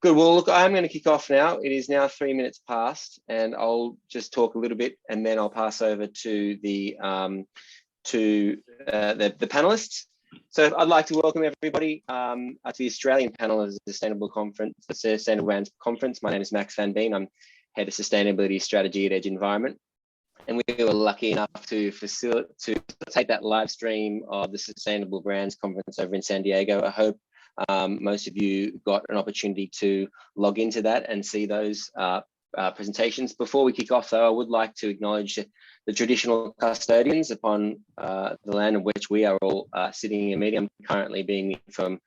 Good. Well, look, I'm going to kick off now. It is now 3 minutes past, and I'll just talk a little bit, and then I'll pass over to the panelists. So I'd like to welcome everybody to the Australian panel of the Sustainable Conference, the Sustainable Brands Conference. My name is Max Van Biene. I'm Head of Sustainability Strategy at Edge Environment. And we were lucky enough to facilitate that live stream of the Sustainable Brands Conference over in San Diego. I hope most of you got an opportunity to log into that and see those presentations. Before we kick off, though, I would like to acknowledge the traditional custodians upon the land on which we are all sitting and meeting. I'm currently being from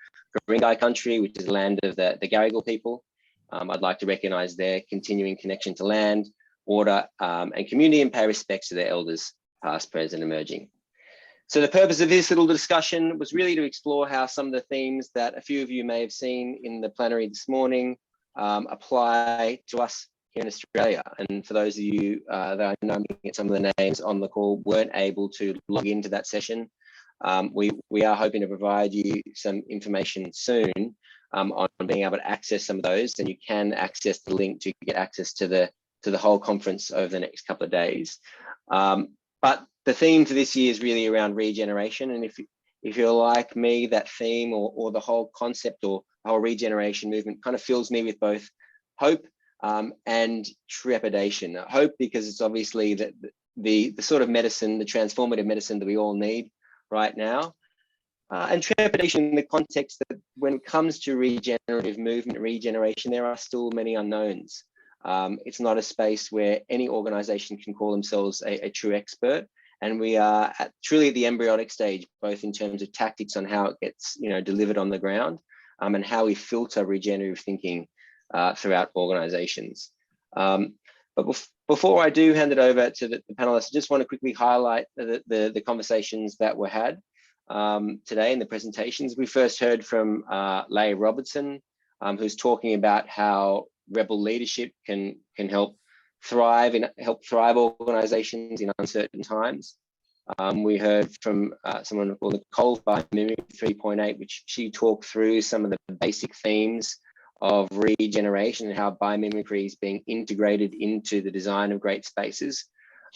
Guringai country, which is the land of the Garigal people. I'd like to recognise their continuing connection to land, water, and community, and pay respects to their elders, past, present, emerging. So the purpose of this little discussion was really to explore how some of the themes that a few of you may have seen in the plenary this morning apply to us here in Australia. And for those of you that I know some of the names on the call weren't able to log into that session, we are hoping to provide you some information soon on being able to access some of those. And you can access the link to get access to the whole conference over the next couple of days. But the theme for this year is really around regeneration. And if you're like me, that theme or the whole concept or whole regeneration movement kind of fills me with both hope and trepidation. Hope because it's obviously the sort of medicine, the transformative medicine that we all need right now. And trepidation in the context that when it comes to regenerative movement, regeneration, there are still many unknowns. It's not a space where any organization can call themselves a true expert. And we are truly at the embryonic stage, both in terms of tactics on how it gets delivered on the ground and how we filter regenerative thinking throughout organizations. But before I do hand it over to the panelists, I just want to quickly highlight the conversations that were had today in the presentations. We first heard from Leigh Robertson, who's talking about how rebel leadership can help thrive organizations in uncertain times. We heard from someone called Nicole by Mimicry 3.8, which she talked through some of the basic themes of regeneration and how biomimicry is being integrated into the design of great spaces,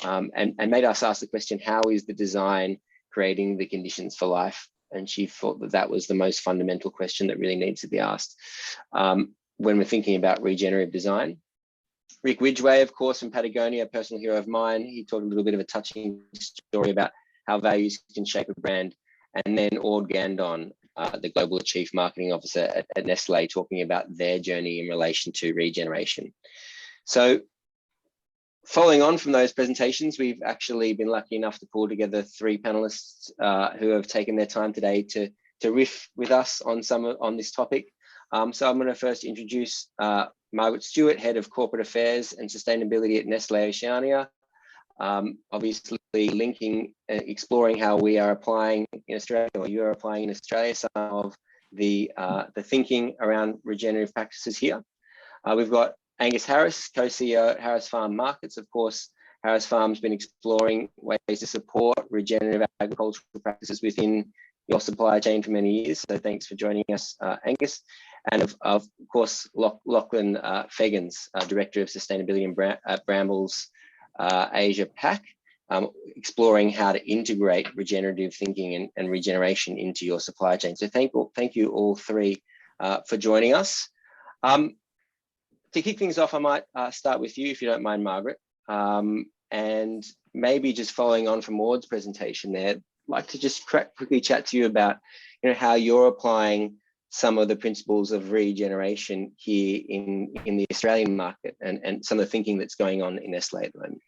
and made us ask the question, how is the design creating the conditions for life? And she thought that was the most fundamental question that really needs to be asked when we're thinking about regenerative design. Rick Ridgway, of course, from Patagonia, a personal hero of mine, he told a little bit of a touching story about how values can shape a brand. And then Ord Gandon, the Global Chief Marketing Officer at Nestlé, talking about their journey in relation to regeneration. So following on from those presentations, we've actually been lucky enough to pull together 3 panelists who have taken their time today to riff with us on this topic. So I'm going to first introduce Margaret Stuart, Head of Corporate Affairs and Sustainability at Nestlé Oceania. Obviously linking, exploring how we are applying in Australia, or you are applying in Australia, some of the thinking around regenerative practices here. We've got Angus Harris, co-CEO at Harris Farm Markets. Of course, Harris Farm's been exploring ways to support regenerative agricultural practices within your supply chain for many years. So thanks for joining us, Angus. And of course, Lachlan Feggans, Director of Sustainability at Brambles Asia Pac, exploring how to integrate regenerative thinking and regeneration into your supply chain. So thank you all 3 for joining us. To kick things off, I might start with you, if you don't mind, Margaret. And maybe just following on from Ward's presentation there, I'd like to just quickly chat to you about how you're applying some of the principles of regeneration here in the Australian market and some of the thinking that's going on in Nestlé at the moment.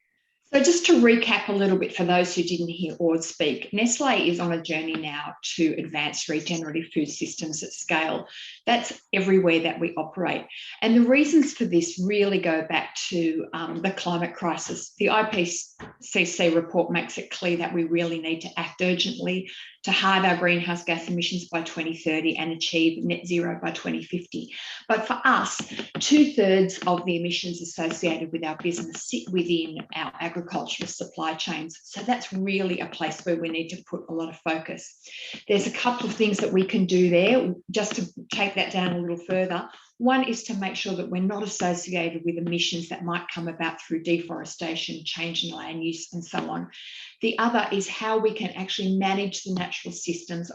So just to recap a little bit for those who didn't hear Ord speak, Nestlé is on a journey now to advance regenerative food systems at scale. That's everywhere that we operate. And the reasons for this really go back to the climate crisis. The IPCC report makes it clear that we really need to act urgently to halve our greenhouse gas emissions by 2030 and achieve net zero by 2050. But for us, 2/3 of the emissions associated with our business sit within our agricultural supply chains. So that's really a place where we need to put a lot of focus. There's a couple of things that we can do there. Just to take that down a little further, One is to make sure that we're not associated with emissions that might come about through deforestation, change in land use, and so on. The other is how we can actually manage the natural systems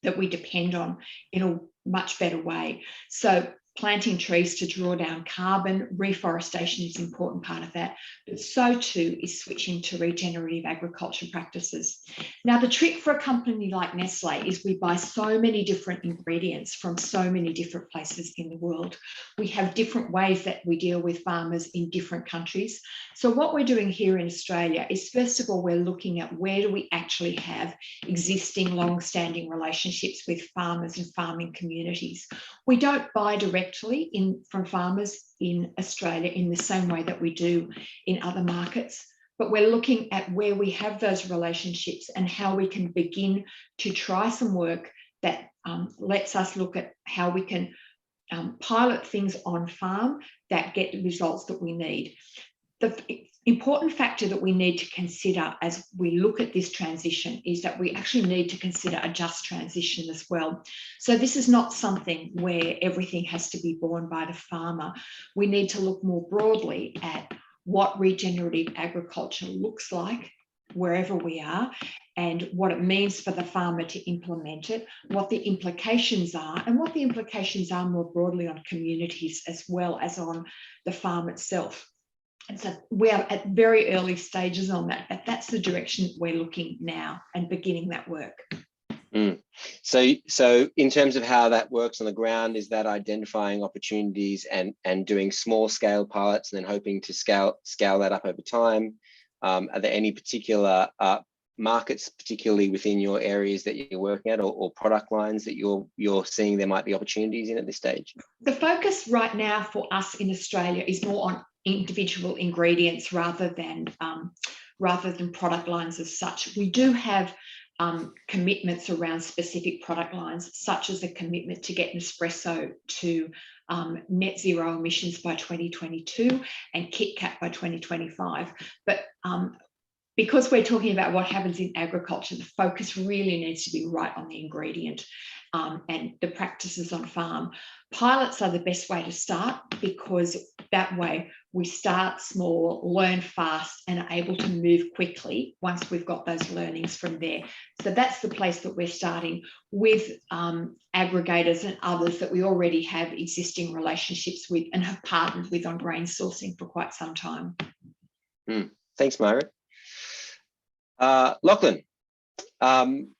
that we depend on in a much better way. So planting trees to draw down carbon, reforestation is an important part of that, but so too is switching to regenerative agriculture practices. Now, the trick for a company like Nestlé is we buy so many different ingredients from so many different places in the world. We have different ways that we deal with farmers in different countries. So what we're doing here in Australia is, first of all, we're looking at where do we actually have existing long-standing relationships with farmers and farming communities. We don't buy directly from farmers in Australia in the same way that we do in other markets, but we're looking at where we have those relationships and how we can begin to try some work that lets us look at how we can pilot things on farm that get the results that we need. The important factor that we need to consider as we look at this transition is that we actually need to consider a just transition as well. So this is not something where everything has to be borne by the farmer. We need to look more broadly at what regenerative agriculture looks like wherever we are, and what it means for the farmer to implement it, what the implications are, and what the implications are more broadly on communities as well as on the farm itself. And so we are at very early stages on that, but that's the direction we're looking now and beginning that work. So in terms of how that works on the ground, is that identifying opportunities and doing small scale pilots and then hoping to scale that up over time? Are there any particular markets, particularly within your areas that you're working at, or product lines that you're seeing there might be opportunities in at this stage? The focus right now for us in Australia is more on individual ingredients rather than product lines as such. We do have commitments around specific product lines, such as a commitment to get Nespresso to net zero emissions by 2022 and Kit Kat by 2025. But because we're talking about what happens in agriculture, the focus really needs to be right on the ingredient and the practices on farm. Pilots are the best way to start, because that way we start small, learn fast, and are able to move quickly once we've got those learnings from there. So that's the place that we're starting with aggregators and others that we already have existing relationships with and have partnered with on grain sourcing for quite some time. Thanks, Margaret. Lachlan,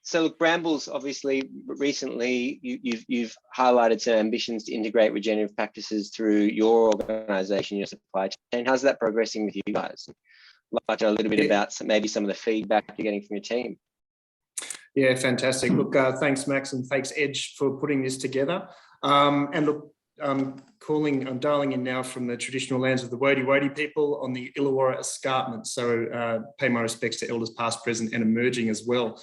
so look, Brambles, obviously recently you've highlighted some ambitions to integrate regenerative practices through your organisation, your supply chain. How's that progressing with you guys? I'd like to know a little bit about maybe some of the feedback you're getting from your team. Yeah, fantastic. Look, thanks, Max, and thanks, Edge, for putting this together. And look, I'm dialing in now from the traditional lands of the Wodi people on the Illawarra Escarpment. So pay my respects to elders past, present, and emerging as well.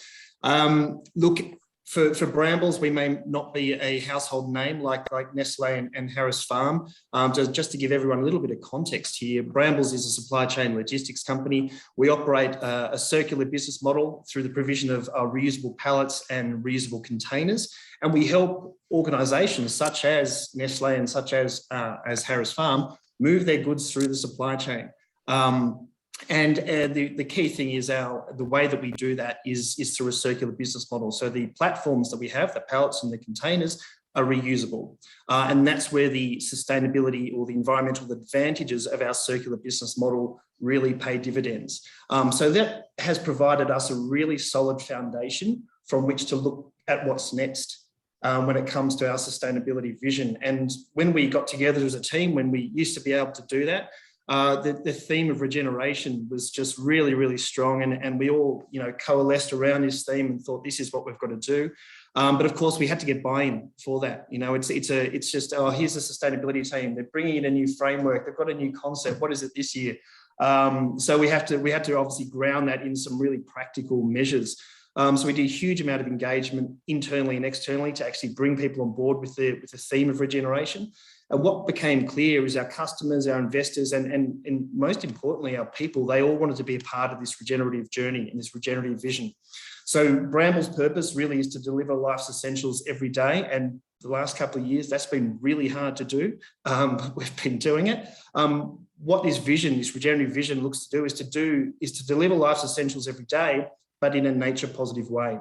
Look, for Brambles, we may not be a household name like Nestlé and Harris Farm. Just to give everyone a little bit of context here, Brambles is a supply chain logistics company. We operate a circular business model through the provision of reusable pallets and reusable containers. And we help organisations such as Nestlé and such as Harris Farm move their goods through the supply chain. And the key thing is the way that we do that is through a circular business model. So the platforms that we have, the pallets and the containers, are reusable. And that's where the sustainability or the environmental advantages of our circular business model really pay dividends. So that has provided us a really solid foundation from which to look at what's next when it comes to our sustainability vision. And when we got together as a team, when we used to be able to do that, the theme of regeneration was just really, really strong. And we all, coalesced around this theme and thought, this is what we've got to do. But of course, we had to get buy-in for that. It's just, here's the sustainability team. They're bringing in a new framework. They've got a new concept. What is it this year? So we had to obviously ground that in some really practical measures. So we did a huge amount of engagement internally and externally to actually bring people on board with the theme of regeneration. And what became clear is our customers, our investors, and most importantly, our people, they all wanted to be a part of this regenerative journey and this regenerative vision. So Brambles' purpose really is to deliver life's essentials every day. And the last couple of years. That's been really hard to do, but we've been doing it. What this vision, this regenerative vision, looks to do is to deliver life's essentials every day, but in a nature positive way.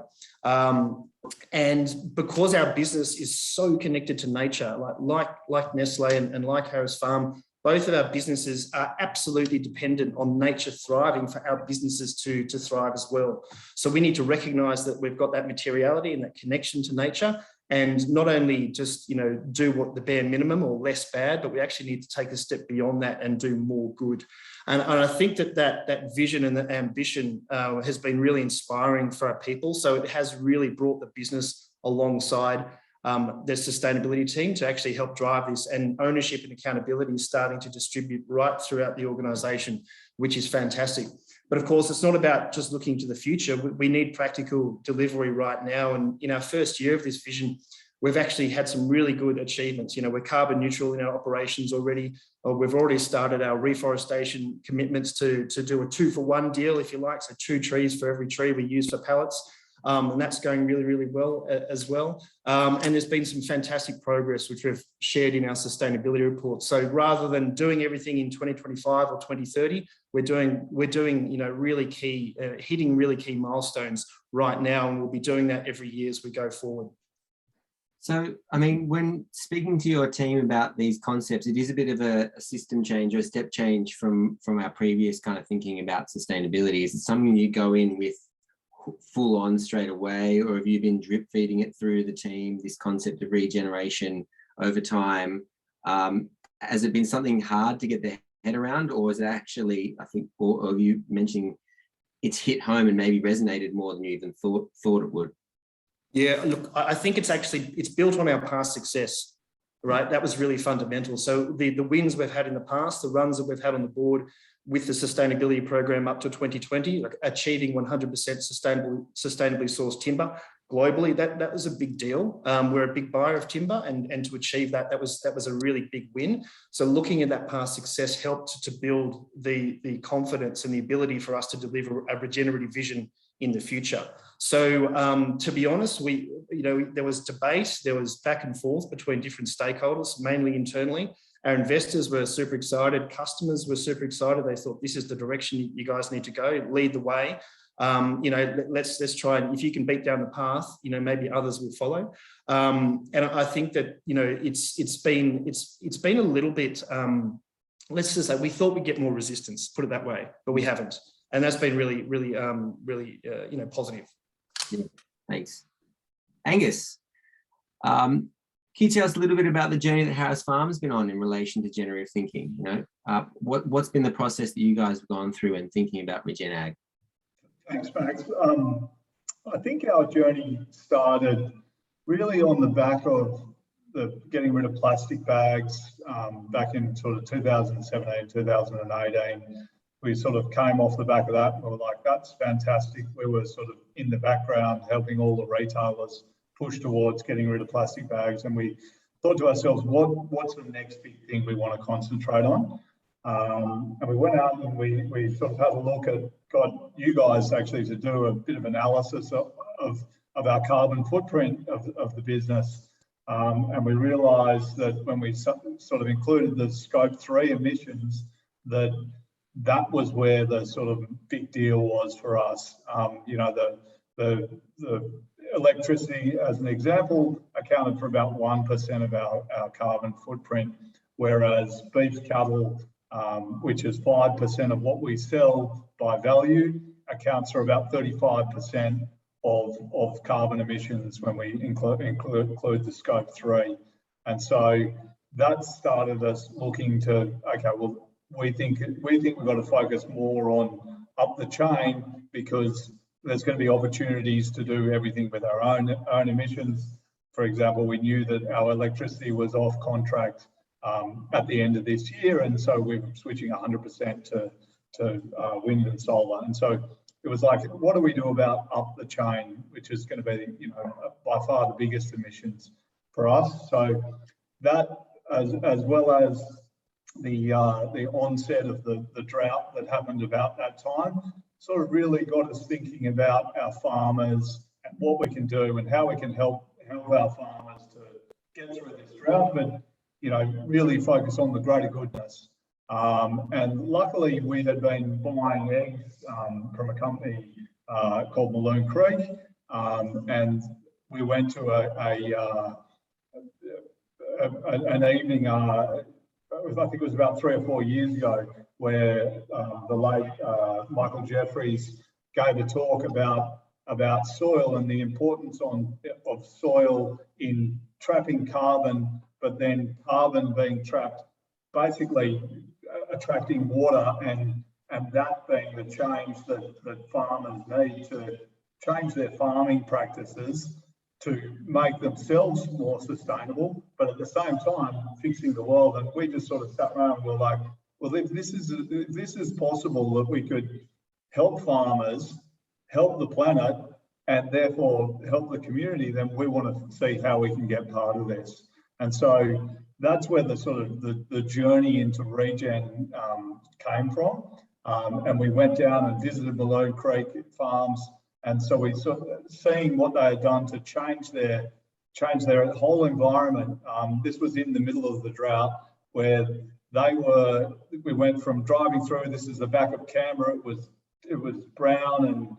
And because our business is so connected to nature, like Nestlé and like Harris Farm, both of our businesses are absolutely dependent on nature thriving for our businesses to thrive as well. So we need to recognise that we've got that materiality and that connection to nature, and not only just, you know, do what the bare minimum or less bad, but we actually need to take a step beyond that and do more good. And I think that vision and that ambition has been really inspiring for our people. So it has really brought the business alongside the sustainability team to actually help drive this, and ownership and accountability is starting to distribute right throughout the organisation, which is fantastic. But of course, it's not about just looking to the future. We need practical delivery right now. And in our first year of this vision, we've actually had some really good achievements. You know, we're carbon neutral in our operations already. We've already started our reforestation commitments to do a 2-for-1 deal, if you like. So 2 trees for every tree we use for pallets. And that's going really, really well as well. And there's been some fantastic progress, which we've shared in our sustainability report. So rather than doing everything in 2025 or 2030, we're doing, you know, really key, hitting really key milestones right now, and we'll be doing that every year as we go forward. So, I mean, when speaking to your team about these concepts, it is a bit of a system change or a step change from our previous kind of thinking about sustainability. Is it something you go in with full on straight away, or have you been drip feeding it through the team, this concept of regeneration over time? Has it been something hard to get their head around, or is it actually, I think, or you mentioning it's hit home and maybe resonated more than you even thought it would? Yeah, look, I think it's built on our past success, right? That was really fundamental. So the wins we've had in the past, the runs that we've had on the board with the sustainability program up to 2020, like achieving 100% sustainably sourced timber globally, that was a big deal. We're a big buyer of timber, and to achieve that was a really big win. So looking at that past success helped to build the confidence and the ability for us to deliver a regenerative vision in the future. So to be honest, there was debate, there was back and forth between different stakeholders, mainly internally. Our investors were super excited, customers were super excited. They thought, this is the direction you guys need to go, lead the way. Let's try, and if you can beat down the path, maybe others will follow. And I think that it's been a little bit. Let's just say we thought we'd get more resistance, put it that way, but we haven't, and that's been really positive. Yeah, thanks, Angus. Can you tell us a little bit about the journey that Harris Farm has been on in relation to generative thinking? What's been the process that you guys have gone through in thinking about Regen Ag? Thanks, Max. I think our journey started really on the back of the getting rid of plastic bags back in sort of 2017, 2018. We sort of came off the back of that and we were like, that's fantastic. We were sort of in the background helping all the retailers push towards getting rid of plastic bags. And we thought to ourselves, what's the next big thing we want to concentrate on? And we went out and we sort of had a look at, got you guys actually to do a bit of analysis of our carbon footprint of the business. And we realised that when we sort of included the scope 3 emissions, that was where the sort of big deal was for us. The electricity, as an example, accounted for about 1% of our carbon footprint, whereas beef cattle, which is 5% of what we sell by value, accounts for about 35% of carbon emissions when we include the scope 3. And so that started us looking to, okay, well, we think we've got to focus more on up the chain, because there's going to be opportunities to do everything with our own emissions. For example, we knew that our electricity was off contract at the end of this year, and so we were switching 100% to wind and solar. And so it was like, what do we do about up the chain, which is going to be, by far the biggest emissions for us. So that, as well as the onset of the drought that happened about that time, sort of really got us thinking about our farmers and what we can do and how we can help our farmers to get through this drought, but really focus on the greater goodness. And luckily, we had been buying eggs from a company called Balloon Creek, and we went to an evening. I think it was about 3 or 4 years ago, where the late Michael Jeffries gave a talk about soil and the importance of soil in trapping carbon, but then carbon being trapped, basically attracting water, and that being the change that farmers need to change their farming practices to make themselves more sustainable, but at the same time fixing the world. And we just sort of sat around and were like, well, if this is possible, that we could help farmers, help the planet, and therefore help the community, then we want to see how we can get part of this. And so that's where the sort of the journey into Regen came from. And we went down and visited Balloon Creek farms. And so we sort of seeing what they had done to change their whole environment. This was in the middle of the drought, where we went from driving through, this is the back of Canberra, it was brown and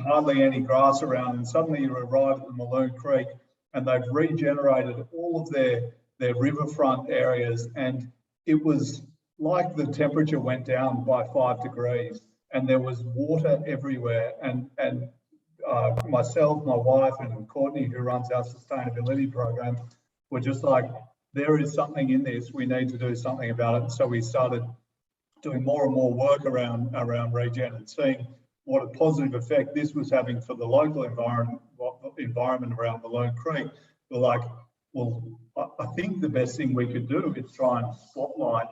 hardly any grass around, and suddenly you arrive at the Balloon Creek and they've regenerated all of their riverfront areas, and it was like the temperature went down by 5 degrees. And there was water everywhere. And myself, my wife, and Courtney, who runs our sustainability program, were just like, there is something in this. We need to do something about it. And so we started doing more and more work around Regen and seeing what a positive effect this was having for the local environment around Balloon Creek. We're like, well, I think the best thing we could do is try and spotlight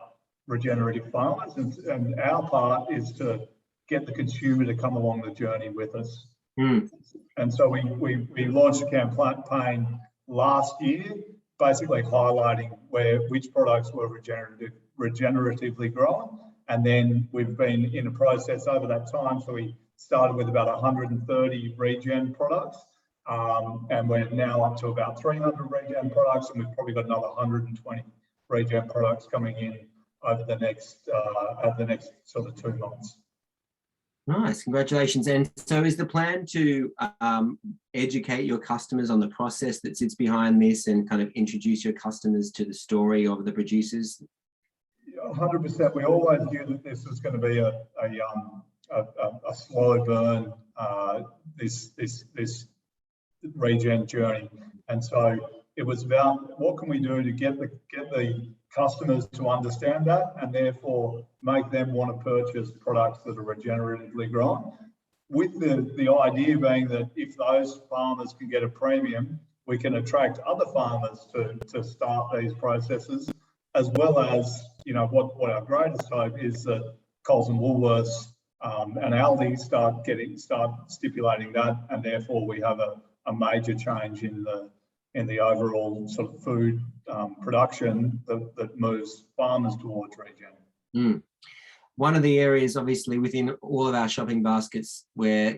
regenerative farmers, and our part is to get the consumer to come along the journey with us. And so we launched a campaign last year, basically highlighting which products were regeneratively grown. And then we've been in a process over that time. So we started with about 130 Regen products, and we're now up to about 300 Regen products, and we've probably got another 120 Regen products coming in over the next sort of 2 months. Nice, congratulations. And so is the plan to educate your customers on the process that sits behind this and kind of introduce your customers to the story of the producers? 100%. We always knew that this was going to be a slow burn, this Regen journey. And so it was about what can we do to get the customers to understand that, and therefore make them want to purchase products that are regeneratively grown, with the idea being that if those farmers can get a premium, we can attract other farmers to start these processes, as well as what our greatest hope is that Coles and Woolworths and Aldi start stipulating that, and therefore we have a major change in the overall sort of food production that moves farmers towards Regen. One of the areas, obviously, within all of our shopping baskets where,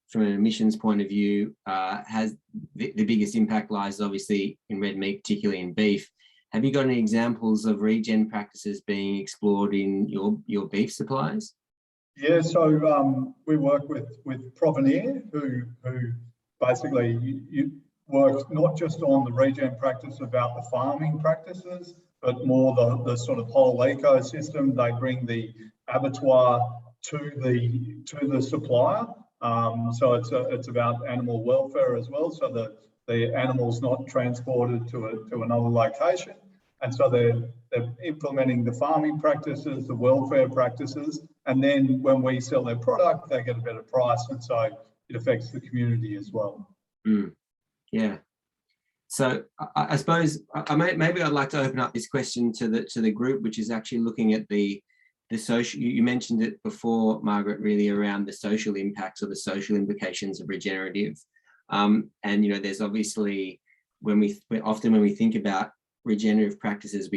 from an emissions point of view, has the biggest impact lies obviously in red meat, particularly in beef. Have you got any examples of Regen practices being explored in your beef supplies? Yeah, so we work with Provenir, who basically works not just on the Regen practice about the farming practices, but more the sort of whole ecosystem. They bring the abattoir to the supplier. So it's about animal welfare as well. So the animal's not transported to another location. And so they're implementing the farming practices, the welfare practices, and then when we sell their product, they get a better price. And so it affects the community as well. Yeah. So I suppose maybe I'd like to open up this question to the group, which is actually looking at the social. You mentioned it before, Margaret, really around the social impacts or the social implications of regenerative. And there's obviously when we think about regenerative practices,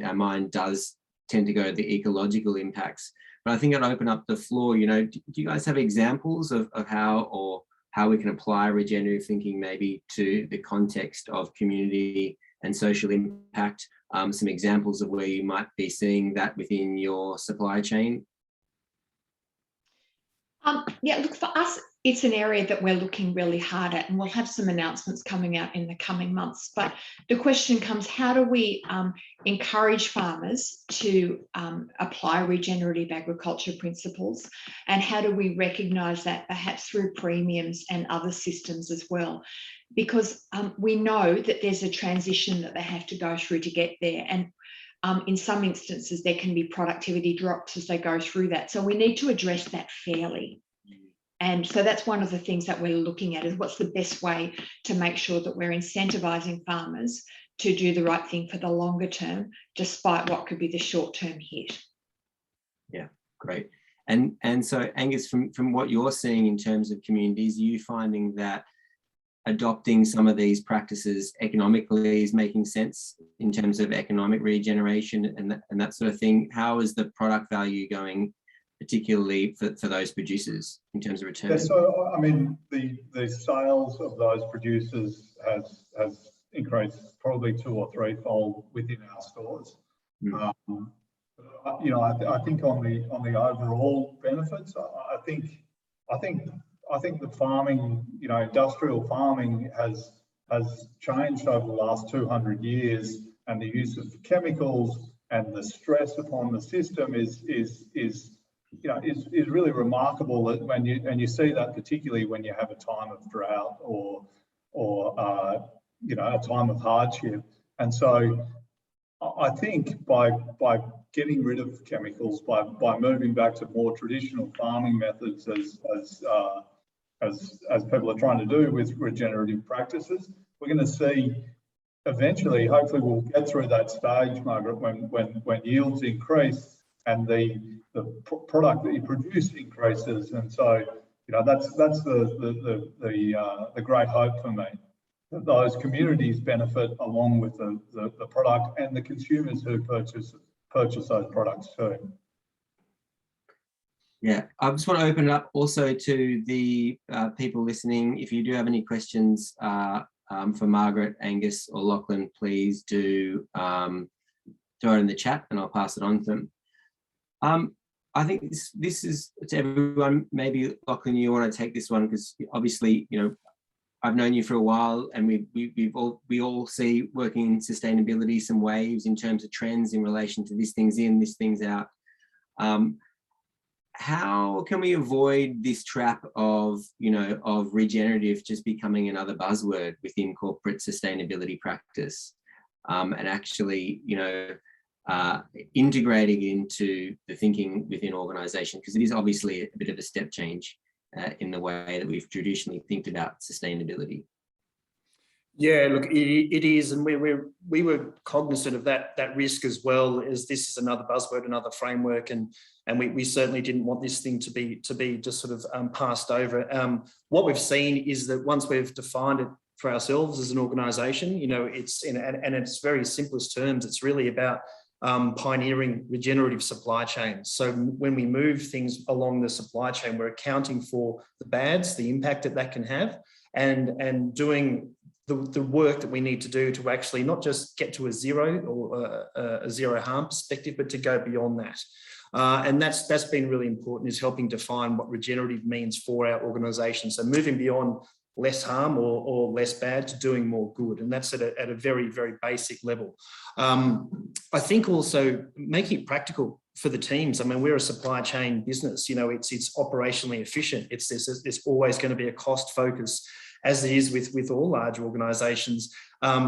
our mind does tend to go to the ecological impacts. But I think I'd open up the floor. Do you guys have examples of how how we can apply regenerative thinking maybe to the context of community and social impact, some examples of where you might be seeing that within your supply chain. Yeah, look, for us, it's an area that we're looking really hard at, and we'll have some announcements coming out in the coming months. But the question comes, how do we encourage farmers to apply regenerative agriculture principles, and how do we recognise that perhaps through premiums and other systems as well? Because we know that there's a transition that they have to go through to get there, and in some instances, there can be productivity drops as they go through that. So we need to address that fairly. And so that's one of the things that we're looking at, is what's the best way to make sure that we're incentivising farmers to do the right thing for the longer term, despite what could be the short-term hit. Yeah, great. And so, Angus, from what you're seeing in terms of communities, are you finding that adopting some of these practices economically is making sense in terms of economic regeneration and that sort of thing? How is the product value going, particularly for those producers in terms of return? Yeah, so I mean, the sales of those producers has increased probably 2 or 3-fold within our stores. You know, I think on the overall benefits, I think the farming, you know, industrial farming has changed over the last 200 years, and the use of chemicals and the stress upon the system is really remarkable. That when you see that, particularly when you have a time of drought or you know, a time of hardship. And so I think by getting rid of chemicals, by moving back to more traditional farming methods, as people are trying to do with regenerative practices, we're going to see eventually, hopefully we'll get through that stage, Margaret, when yields increase and the product that you produce increases. And so, you know, that's the great hope for me, that those communities benefit along with the product and the consumers who purchase those products too. Yeah, I just want to open it up also to the people listening. If you do have any questions for Margaret, Angus or Lachlan, please do throw it in the chat and I'll pass it on to them. I think this is to everyone. Maybe Lachlan, you want to take this one, because obviously, you know, I've known you for a while, and we all see working in sustainability some waves in terms of trends in relation to this thing's in, this thing's out. How can we avoid this trap of, you know, of regenerative just becoming another buzzword within corporate sustainability practice, and actually, you know, integrating into the thinking within organisation, because it is obviously a bit of a step change in the way that we've traditionally think about sustainability. Yeah, look, it is, and we were cognizant of that risk as well, as this is another buzzword, another framework, and we certainly didn't want this thing to be just sort of passed over. What we've seen is that once we've defined it for ourselves as an organisation, you know, it's in its very simplest terms, it's really about pioneering regenerative supply chains. So when we move things along the supply chain, we're accounting for the bads, the impact that can have, and doing the work that we need to do to actually not just get to a zero or a zero harm perspective, but to go beyond that. And that's been really important, is helping define what regenerative means for our organisation. So moving beyond less harm or less bad to doing more good. And that's at a very, very basic level. I think also making it practical for the teams. I mean, we're a supply chain business, you know, it's operationally efficient. There's always going to be a cost focus, as it is with all large organisations.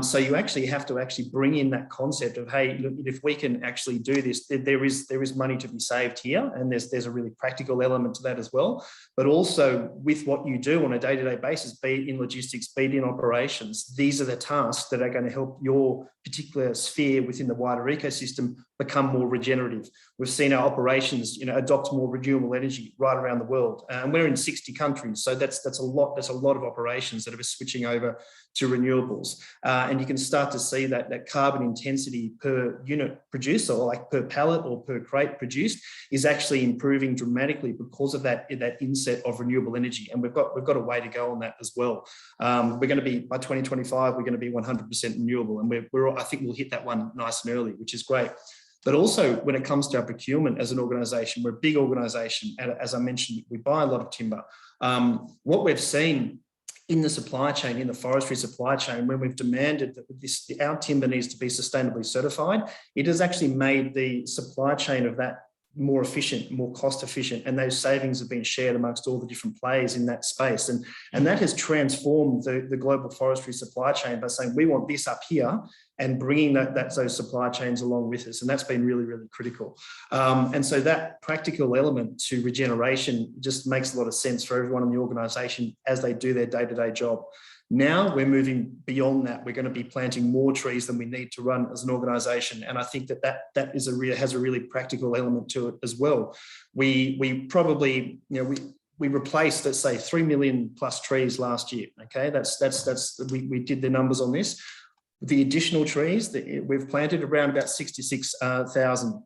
So you actually have to bring in that concept of, hey, look, if we can actually do this, there is money to be saved here, and there's a really practical element to that as well. But also with what you do on a day-to-day basis, be it in logistics, be it in operations, these are the tasks that are going to help your particular sphere within the wider ecosystem become more regenerative. We've seen our operations, you know, adopt more renewable energy right around the world, and we're in 60 countries, so that's a lot of operations that are switching over to renewables. And you can start to see that carbon intensity per unit produced, or like per pallet or per crate produced, is actually improving dramatically because of that inset of renewable energy. And we've got a way to go on that as well. We're going to be, by 2025, we're going to be 100% renewable, and I think we'll hit that one nice and early, which is great. But also, when it comes to our procurement as an organisation, we're a big organisation. And as I mentioned, we buy a lot of timber. What we've seen in the supply chain, in the forestry supply chain, when we've demanded that our timber needs to be sustainably certified, it has actually made the supply chain of that more efficient, more cost efficient, and those savings have been shared amongst all the different players in that space. And that has transformed the global forestry supply chain by saying, we want this up here, and bringing those supply chains along with us. And that's been really, really critical. And so that practical element to regeneration just makes a lot of sense for everyone in the organisation as they do their day-to-day job. Now we're moving beyond that. We're going to be planting more trees than we need to run as an organisation, and I think that has a really practical element to it as well. We probably, we replaced, let's say, 3 million plus trees last year. Okay, we did the numbers on this. The additional trees that we've planted around about 66,000.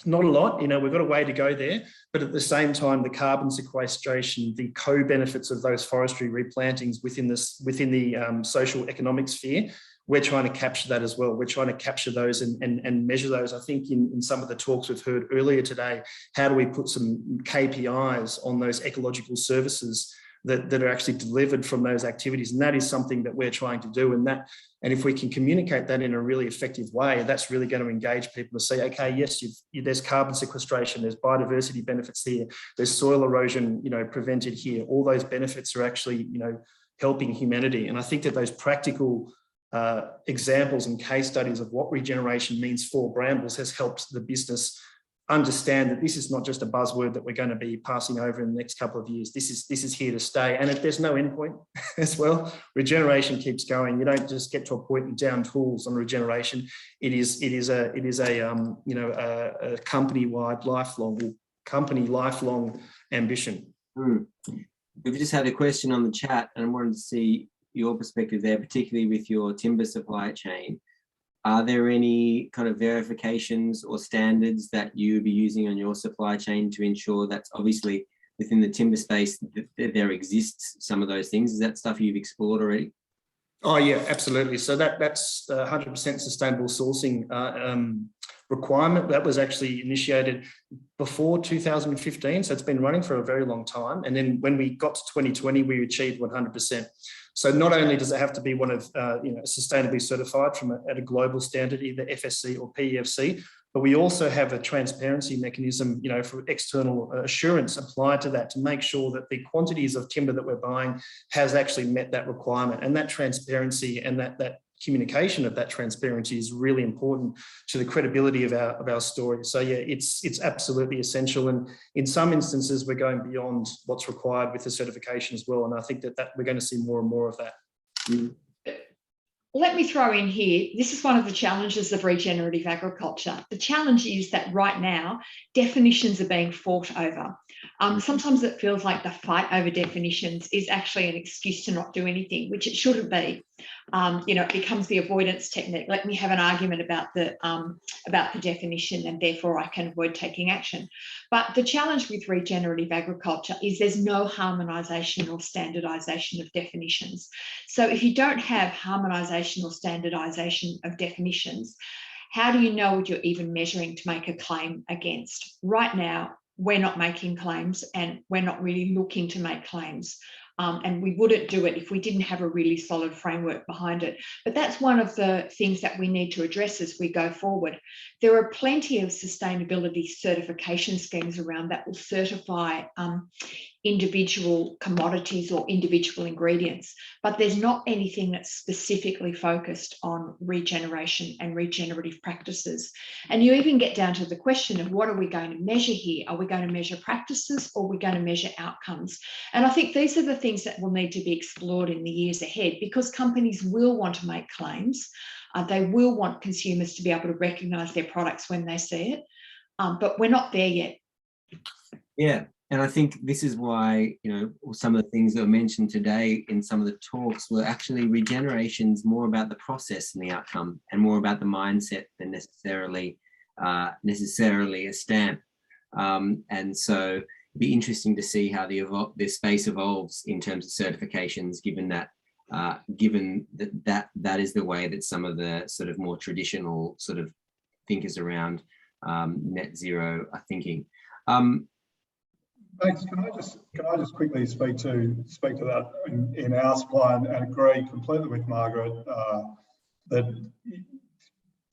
Not a lot, we've got a way to go there, but at the same time, the carbon sequestration, the co-benefits of those forestry replantings within the social economic sphere, we're trying to capture that as well. We're trying to capture those and measure those. I think in some of the talks we've heard earlier today, how do we put some KPIs on those ecological services that are actually delivered from those activities? And that is something that we're trying to do. And if we can communicate that in a really effective way, that's really going to engage people to say, okay, yes, there's carbon sequestration, there's biodiversity benefits here, there's soil erosion, prevented here. All those benefits are actually, helping humanity. And I think that those practical examples and case studies of what regeneration means for Brambles has helped the business understand that this is not just a buzzword that we're going to be passing over in the next couple of years. This is here to stay, and there's no end point as well. Regeneration keeps going. You don't just get to a point and down tools on regeneration. It is a company-wide, lifelong ambition. We've just had a question on the chat, and I wanted to see your perspective there, particularly with your timber supply chain. Are there any kind of verifications or standards that you would be using on your supply chain to ensure that's obviously within the timber space that there exists some of those things? Is that stuff you've explored already? Oh yeah, absolutely. So that's 100% sustainable sourcing requirement that was actually initiated before 2015. So it's been running for a very long time. And then when we got to 2020, we achieved 100%. So not only does it have to be one of, sustainably certified at a global standard, either FSC or PEFC, but we also have a transparency mechanism, for external assurance applied to that to make sure that the quantities of timber that we're buying has actually met that requirement. And that transparency and that communication of that transparency is really important to the credibility of our story. So yeah, it's absolutely essential. And in some instances, we're going beyond what's required with the certification as well. And I think that we're going to see more and more of that. Let me throw in here, this is one of the challenges of regenerative agriculture. The challenge is that right now, definitions are being fought over. Sometimes it feels like the fight over definitions is actually an excuse to not do anything, which it shouldn't be. It becomes the avoidance technique. Let me have an argument about the definition, and therefore I can avoid taking action. But the challenge with regenerative agriculture is there's no harmonisation or standardisation of definitions. So if you don't have harmonisation or standardisation of definitions, how do you know what you're even measuring to make a claim against? Right now, we're not making claims, and we're not really looking to make claims. And we wouldn't do it if we didn't have a really solid framework behind it. But that's one of the things that we need to address as we go forward. There are plenty of sustainability certification schemes around that will certify individual commodities or individual ingredients, but there's not anything that's specifically focused on regeneration and regenerative practices. And you even get down to the question of what are we going to measure here? Are we going to measure practices, or are we going to measure outcomes? And I think these are the things that will need to be explored in the years ahead, because companies will want to make claims. They will want consumers to be able to recognise their products when they see it, but we're not there yet. Yeah. I think this is why, you know, some of the things that were mentioned today in some of the talks were actually regeneration's more about the process and the outcome, and more about the mindset than necessarily a stamp. And so it'd be interesting to see how the space evolves in terms of certifications, given that that is the way that some of the sort of more traditional sort of thinkers around net zero are thinking. Max, can I just quickly speak to that in our supply, and agree completely with Margaret that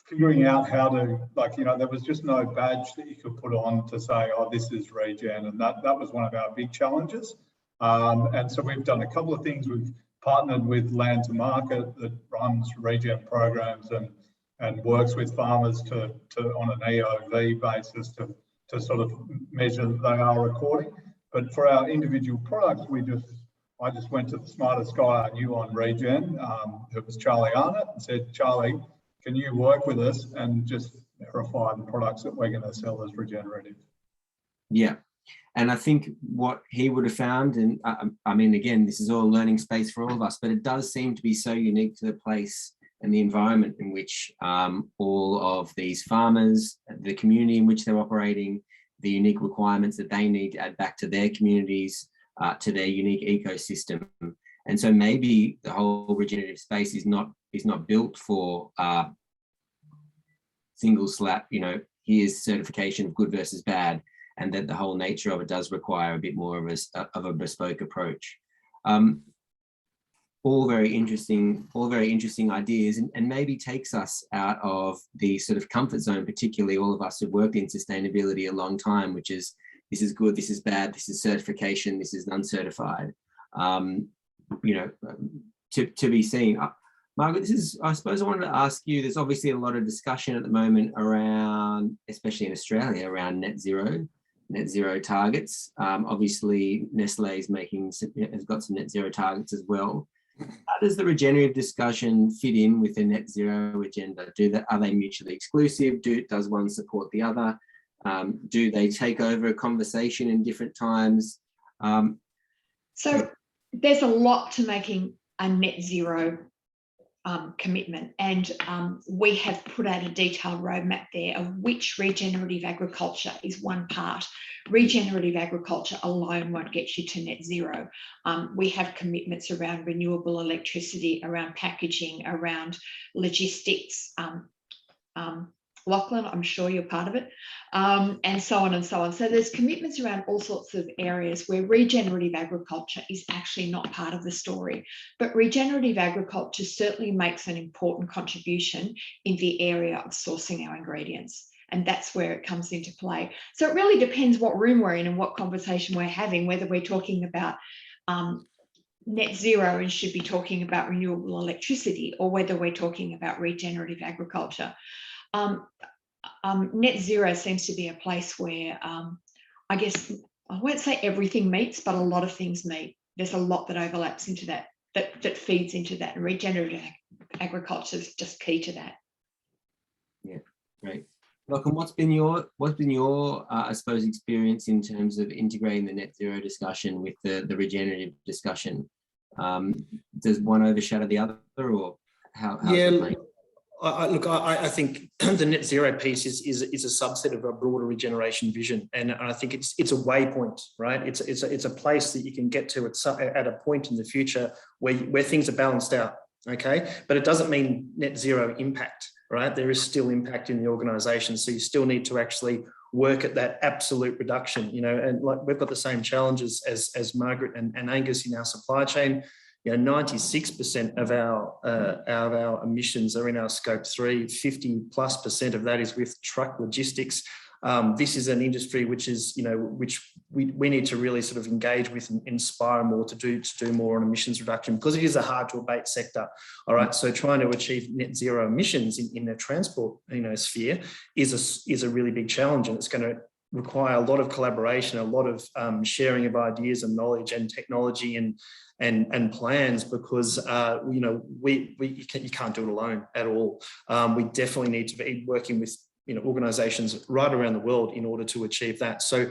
figuring out how to, like, you know, there was just no badge that you could put on to say, oh, this is Regen, and that was one of our big challenges. And so we've done a couple of things. We've partnered with Land to Market that runs Regen programs and works with farmers to on an EOV basis to sort of measure that they are recording. But for our individual products, I just went to the smartest guy I knew on Regen, who was Charlie Arnott, and said, Charlie, can you work with us and just verify the products that we're going to sell as regenerative? Yeah. And I think what he would have found, and I mean, again, this is all learning space for all of us, but it does seem to be so unique to the place and the environment in which all of these farmers, the community in which they're operating, the unique requirements that they need to add back to their communities, to their unique ecosystem. And so maybe the whole regenerative space is not built for single slap, you know, here's certification of good versus bad, and that the whole nature of it does require a bit more of a bespoke approach. All very interesting ideas, and maybe takes us out of the sort of comfort zone, particularly all of us who've worked in sustainability a long time, which is, this is good, this is bad, this is certification, this is uncertified. You know, to be seen. Margaret, I suppose I wanted to ask you, there's obviously a lot of discussion at the moment around, especially in Australia, around net zero targets. Obviously, Nestlé has got some net zero targets as well. How does the regenerative discussion fit in with the net zero agenda? Are they mutually exclusive? Does one support the other? Do they take over a conversation in different times? So there's a lot to making a net zero commitment, and we have put out a detailed roadmap there of which regenerative agriculture is one part. Regenerative agriculture alone won't get you to net zero. We have commitments around renewable electricity, around packaging, around logistics. Lachlan, I'm sure you're part of it, and so on and so on. So there's commitments around all sorts of areas where regenerative agriculture is actually not part of the story. But regenerative agriculture certainly makes an important contribution in the area of sourcing our ingredients. And that's where it comes into play. So it really depends what room we're in and what conversation we're having, whether we're talking about net zero and should be talking about renewable electricity, or whether we're talking about regenerative agriculture. Net zero seems to be a place where I guess I won't say everything meets, but a lot of things meet. There's a lot that overlaps into that feeds into that, and regenerative agriculture is just key to that. Yeah, great. Lachlan, what's been your I suppose experience in terms of integrating the net zero discussion with the regenerative discussion? Does one overshadow the other, or how? Yeah. I think the net zero piece is a subset of a broader regeneration vision, and I think it's a waypoint, right? It's a place that you can get to at a point in the future where things are balanced out, okay? But it doesn't mean net zero impact, right? There is still impact in the organisation, so you still need to actually work at that absolute reduction, you know. And like, we've got the same challenges as Margaret and Angus in our supply chain. You know, 96% of our emissions are in our scope 3, 50+% of that is with truck logistics. This is an industry which is, you know, which we need to really sort of engage with and inspire more to do more on emissions reduction, because it is a hard to abate sector. All right, so trying to achieve net zero emissions in the transport, you know, sphere is a really big challenge, and it's going to require a lot of collaboration, a lot of sharing of ideas and knowledge and technology and plans, because you know, you can't do it alone at all. We definitely need to be working with organisations right around the world in order to achieve that. So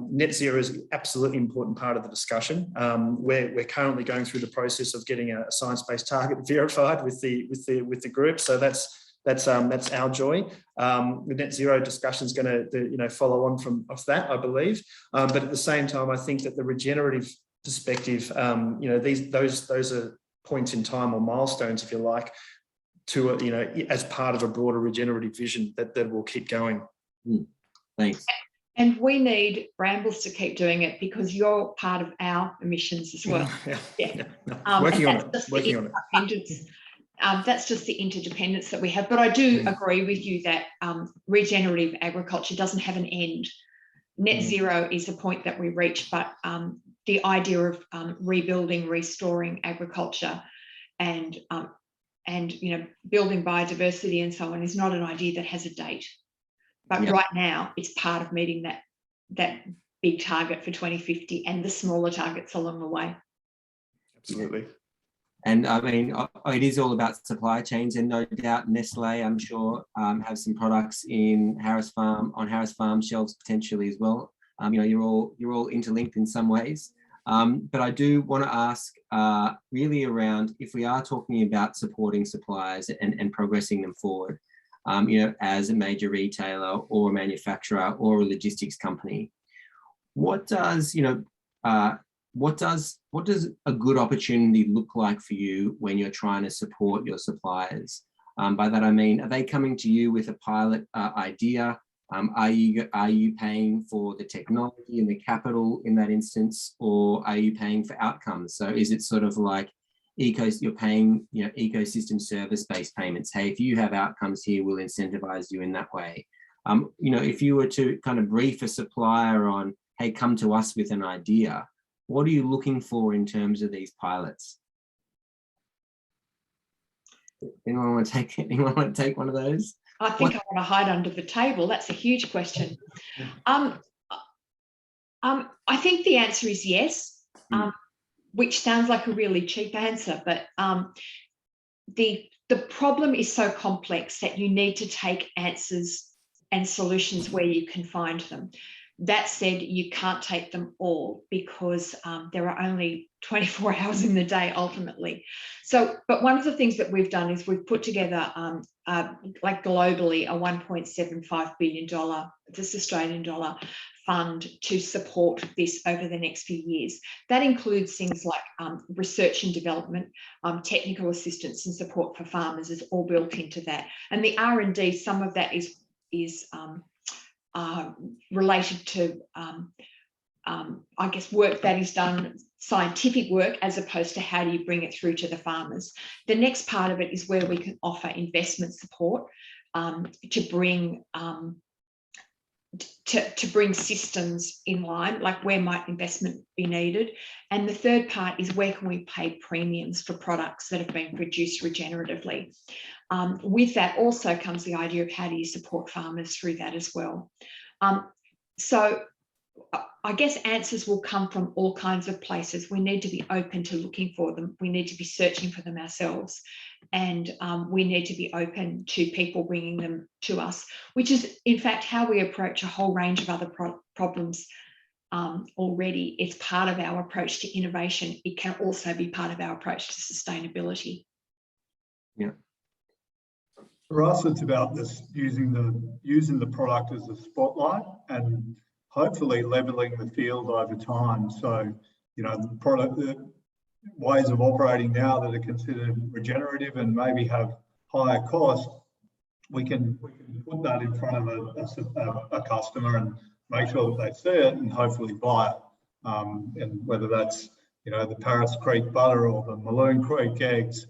net zero is an absolutely important part of the discussion. We're currently going through the process of getting a science-based target verified with the group. So that's our joy. The net zero discussion is going to follow on from that, I believe. But at the same time, I think that the regenerative perspective, those are points in time or milestones, if you like, to as part of a broader regenerative vision that will keep going. Thanks. And we need Brambles to keep doing it because you're part of our emissions as well. Working on it. That's just the interdependence that we have. But I do agree with you that regenerative agriculture doesn't have an end. Net zero is the point that we reach, but the idea of rebuilding, restoring agriculture and building biodiversity and so on is not an idea that has a date. But right now, it's part of meeting that big target for 2050 and the smaller targets along the way. Absolutely. And I mean, it is all about supply chains, and no doubt Nestlé, I'm sure, have some products on Harris Farm shelves potentially as well. You're all interlinked in some ways. But I do want to ask really around, if we are talking about supporting suppliers and progressing them forward, as a major retailer or a manufacturer or a logistics company, what does a good opportunity look like for you when you're trying to support your suppliers? By that I mean, are they coming to you with a pilot idea? Are you paying for the technology and the capital in that instance, or are you paying for outcomes? So is it sort of like you're paying ecosystem service-based payments? Hey, if you have outcomes here, we'll incentivize you in that way. If you were to kind of brief a supplier on, hey, come to us with an idea, what are you looking for in terms of these pilots? Anyone want to take one of those? I think I want to hide under the table. That's a huge question. I think the answer is yes, which sounds like a really cheap answer, but the problem is so complex that you need to take answers and solutions where you can find them. That said, you can't take them all because there are only 24 hours in the day ultimately. So, but one of the things that we've done is we've put together, like globally, a $1.75 billion, this Australian dollar, fund to support this over the next few years. That includes things like research and development, technical assistance and support for farmers is all built into that. And the R&D, some of that is related to, I guess, work that is done, scientific work, as opposed to how do you bring it through to the farmers. The next part of it is where we can offer investment support to bring systems in line, like where might investment be needed. And the third part is where can we pay premiums for products that have been produced regeneratively. With that also comes the idea of how do you support farmers through that as well. So I guess answers will come from all kinds of places. We need to be open to looking for them. We need to be searching for them ourselves. And we need to be open to people bringing them to us, which is in fact how we approach a whole range of other problems already. It's part of our approach to innovation. It can also be part of our approach to sustainability. Yeah. For us, it's about this using the product as a spotlight and hopefully leveling the field over time. So, the ways of operating now that are considered regenerative and maybe have higher cost, we can put that in front of a customer and make sure that they see it and hopefully buy it. And whether that's the Paris Creek butter or the Maloon Creek eggs,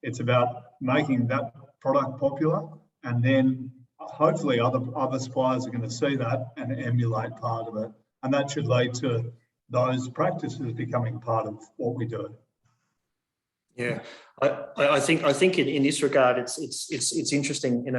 it's about making that product popular, and then hopefully other suppliers are going to see that and emulate part of it, and that should lead to those practices becoming part of what we do. Yeah, I think in this regard, it's interesting, and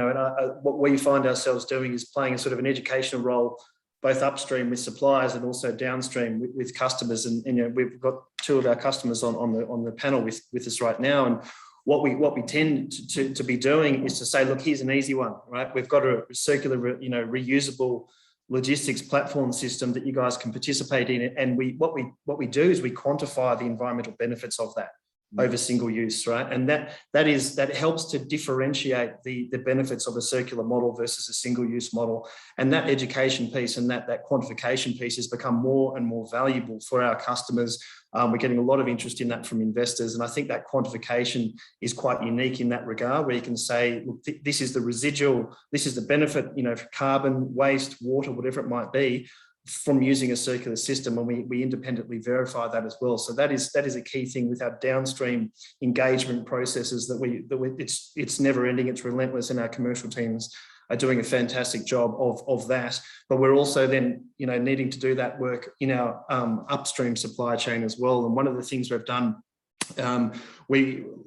what we find ourselves doing is playing a sort of an educational role, both upstream with suppliers and also downstream with customers. And we've got two of our customers on the panel with us right now, and what we tend to be doing is to say, look, here's an easy one, right? We've got a circular, reusable logistics platform system that you guys can participate in, and what we do is we quantify the environmental benefits of that over single use, right? And that helps to differentiate the benefits of a circular model versus a single use model. And that education piece and that quantification piece has become more and more valuable for our customers. We're getting a lot of interest in that from investors. And I think that quantification is quite unique in that regard, where you can say, look, this is the residual, this is the benefit, for carbon, waste, water, whatever it might be, from using a circular system, and we independently verify that as well. So that is a key thing with our downstream engagement processes that it's never ending, it's relentless, and our commercial teams are doing a fantastic job of that. But we're also then needing to do that work in our upstream supply chain as well. And one of the things we've done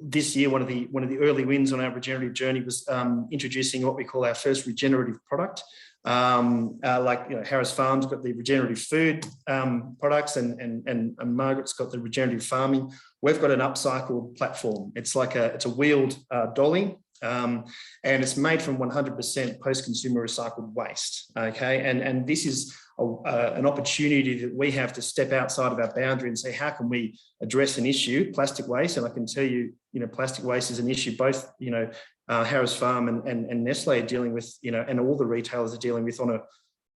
this year, one of the early wins on our regenerative journey was introducing what we call our first regenerative product. Harris Farm's got the regenerative food products, and Margaret's got the regenerative farming. We've got an upcycled platform. It's a wheeled dolly, and it's made from 100% post-consumer recycled waste. Okay, and this is an opportunity that we have to step outside of our boundary and say, how can we address an issue, plastic waste? And I can tell you, plastic waste is an issue both Harris Farm and Nestlé are dealing with, and all the retailers are dealing with on a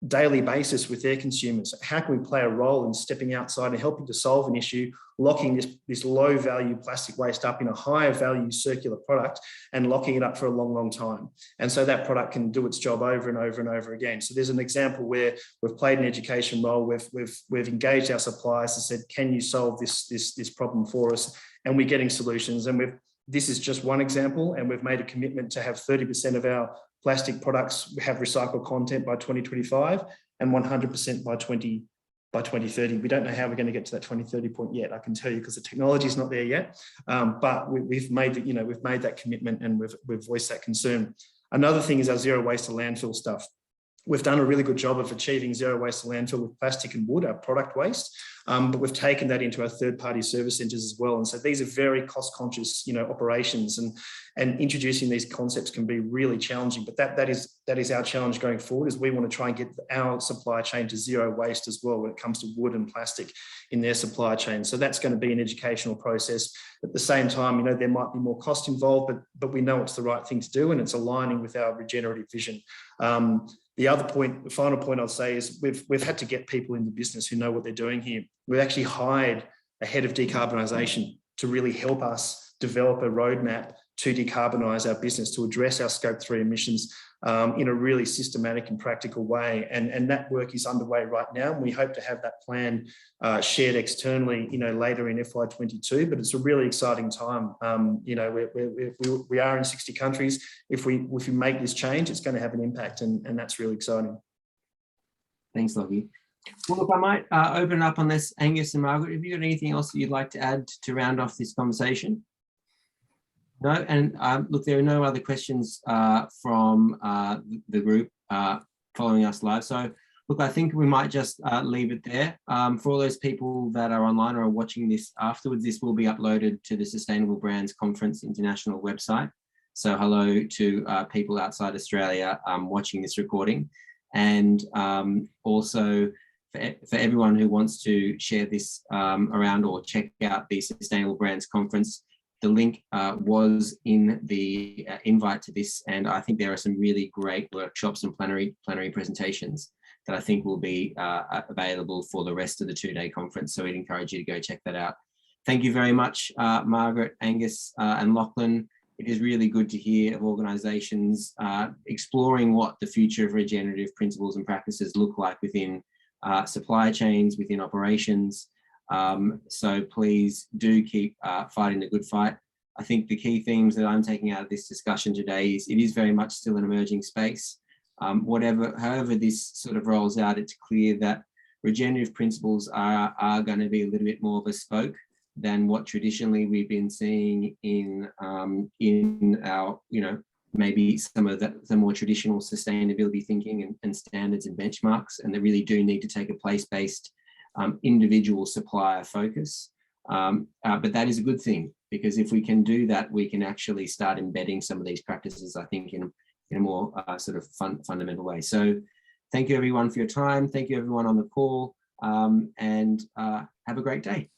daily basis with their consumers. How can we play a role in stepping outside and helping to solve an issue, locking this low value plastic waste up in a higher value circular product and locking it up for a long, long time? And so that product can do its job over and over and over again. So there's an example where we've played an education role, we've engaged our suppliers and said, can you solve this problem for us? And we're getting solutions. And this is just one example, and we've made a commitment to have 30% of our plastic products have recycled content by 2025 and 100% by 2030. We don't know how we're going to get to that 2030 point yet, I can tell you, because the technology is not there yet. But we've made that commitment, and we've voiced that concern. Another thing is our zero waste to landfill stuff. We've done a really good job of achieving zero waste to landfill with plastic and wood, our product waste, but we've taken that into our third-party service centres as well. And so these are very cost-conscious, operations, and introducing these concepts can be really challenging. But that is our challenge going forward, is we want to try and get our supply chain to zero waste as well when it comes to wood and plastic in their supply chain. So that's going to be an educational process. At the same time, there might be more cost involved, but we know it's the right thing to do, and it's aligning with our regenerative vision. The final point I'll say is we've had to get people in the business who know what they're doing here. We've actually hired a head of decarbonisation to really help us develop a roadmap to decarbonise our business, to address our Scope 3 emissions in a really systematic and practical way. And that work is underway right now. And we hope to have that plan shared externally, later in FY22. But it's a really exciting time. We are in 60 countries. If we make this change, it's going to have an impact, and that's really exciting. Thanks, Lockie. Well, look, I might open up on this, Angus and Margaret. Have you got anything else that you'd like to add to round off this conversation? No, and look, there are no other questions from the group following us live. So, look, I think we might just leave it there. For all those people that are online or are watching this afterwards, this will be uploaded to the Sustainable Brands Conference International website. So hello to people outside Australia watching this recording. And also for everyone who wants to share this around or check out the Sustainable Brands Conference, the link was in the invite to this, and I think there are some really great workshops and plenary presentations that I think will be available for the rest of the two-day conference. So we'd encourage you to go check that out. Thank you very much, Margaret, Angus, and Lachlan. It is really good to hear of organisations exploring what the future of regenerative principles and practices look like within supply chains, within operations. So please do keep fighting the good fight. I think the key themes that I'm taking out of this discussion today is it is very much still an emerging space. However this sort of rolls out, it's clear that regenerative principles are going to be a little bit more bespoke than what traditionally we've been seeing in our, maybe some of the more traditional sustainability thinking and standards and benchmarks, and they really do need to take a place-based individual supplier focus. But that is a good thing. because if we can do that, we can actually start embedding some of these practices, I think, in a more sort of fundamental way. So thank you everyone for your time. Thank you everyone on the call, and have a great day.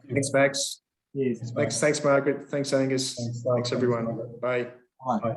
Thanks, Max. Cheers. Thanks, Margaret. Thanks, Angus. Thanks everyone. Bye. Bye. Bye.